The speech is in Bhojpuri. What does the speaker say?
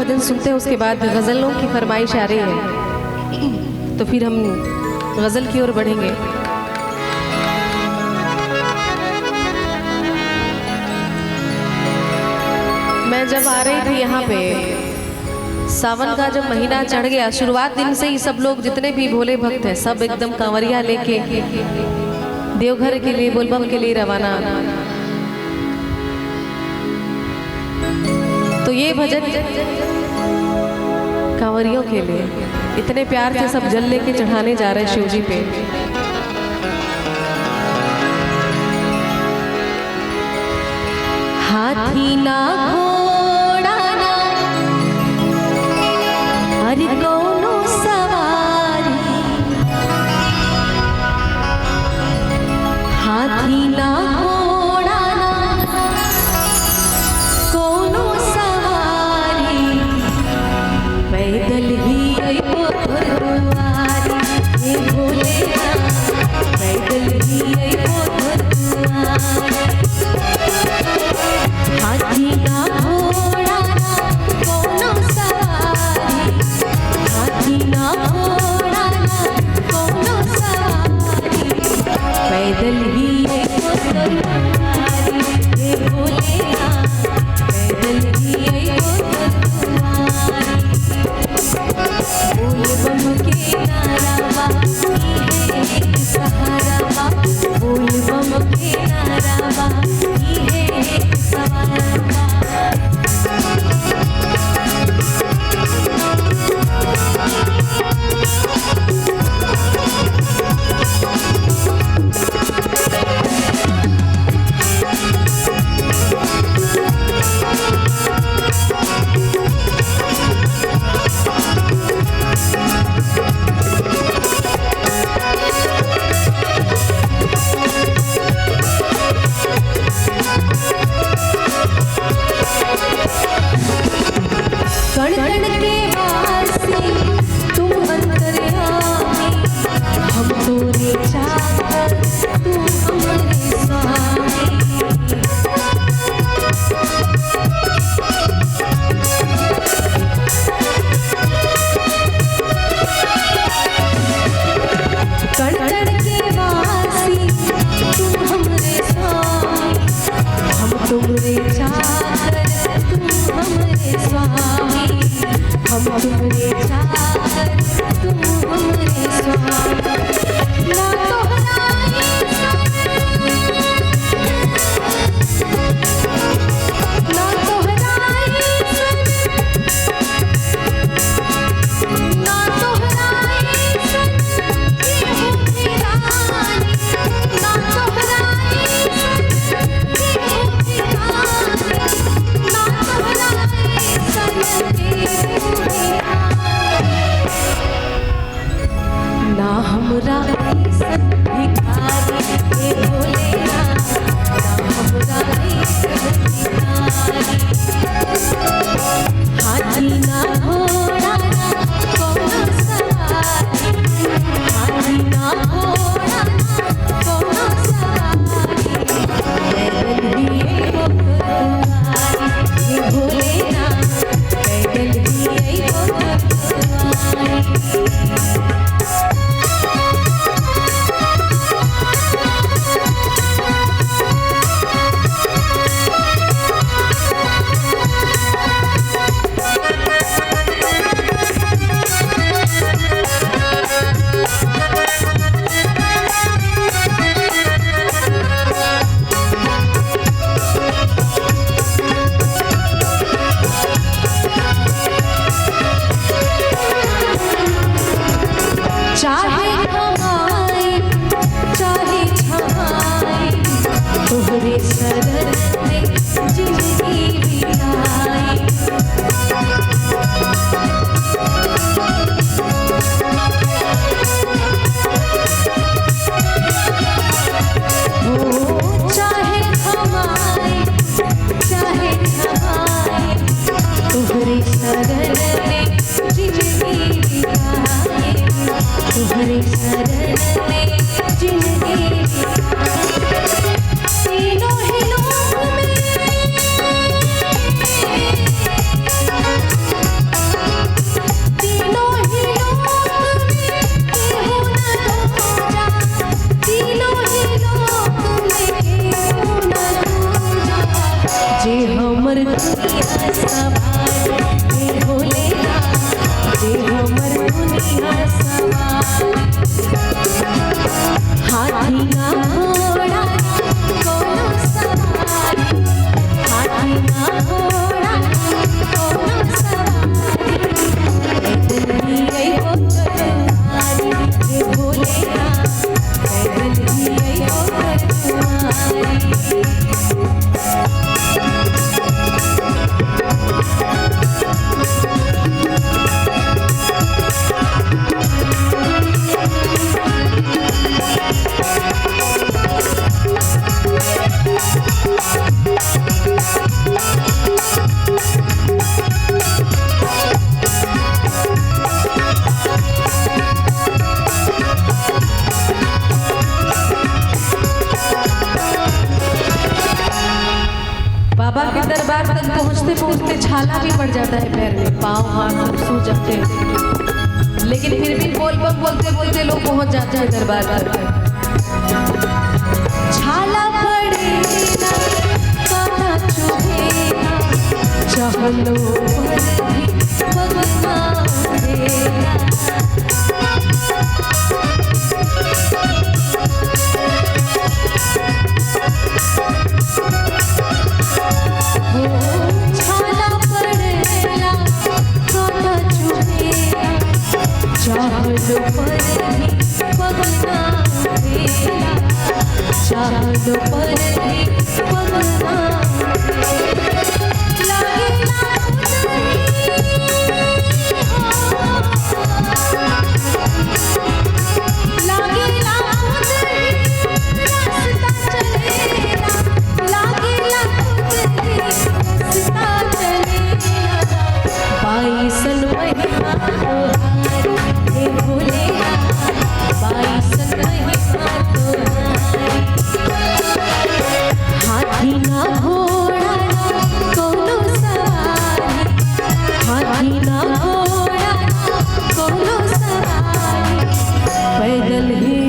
भजन सुनते हैं, उसके बाद गज़लों की फरमाइश आ रही है, तो फिर हम गज़ल की ओर बढ़ेंगे। मैं जब आ रही थी यहाँ पे, सावन का जब महीना चढ़ गया, शुरुआत दिन से ही सब लोग जितने भी भोले भक्त हैं सब एकदम कांवरिया लेके देवघर के लिए, बोलबम के लिए रवाना। तो ये भजन कांवरियों के लिए, इतने प्यार से सब जल लेके चढ़ाने जा रहे हैं शिव जी पे। हाथी ना घोड़ा ना हर कोनो सवारी, हाथी ना घोड़ा ना कोनो सवारी, पैदल ही अइबो दुआरी, हे भोलेनाथ पैदल ही अइबो दुआरी। हाथी ना घोड़ा ना कोनो सवारी, हाथी ना घोड़ा ना कोनो सवारी, पैदल ही अइबो दुआरी, हे भोलेनाथ पैदल ही अइबो दुआरी। बोल बम के नारावा इहे एक सहारावा, बोल बम के नारावा इहे एक सहारावा। कण कण के वासी तुम अंतर्यामी, हम तोरे चाकर तू हमारे स्वामी। कण कण के वासी तुम हमारे स्वामी, हम तुमरे चाकर तू हमारे स्वामी, हम तुमरे चाकर तुम हमारे स्वामी। ना तोहराए ना तोहराए ना तोहराए केहू भिखारी, ना तोहराए केहू भिखारी, ना तोहराए ना हमरा ऐसन भिखारी, हे भोलेनाथ ना हमरा ऐसन भिखारी। हाथी ना घोड़ा ना कोनो सवारी, हाथी ना घोड़ा ना कोनो सवारी, पैदल ही अइबो दुआरी, हे भोलेनाथ पैदल ही अइबो दुआरी। चाहे कमाए चाहे छमाए, तोहरे शरण में जिंदगी बिताए। हो चाहे कमाए चाहे छमाए, तोहरे शरण में जिंदगी बिताए, तुम्हारे शरण में जिंदगी तीनों ही लोक में पहुँचते पहुँचते छाला भी पड़ जाता है पैर में, पाँव हाथ सब सूज जाते हैं, लेकिन फिर भी बोल बम बोलते बोलते लोग पहुँच जाते हैं दरबार पर। छाला पड़ेगा कांटा चुभेगा, चहलो पर भी भगना उठेगा। छाला पड़ेगा कांटा चुभेगा, चहलो पर भी भगना उठेगा, चहलो पर भी भगना पैदल ही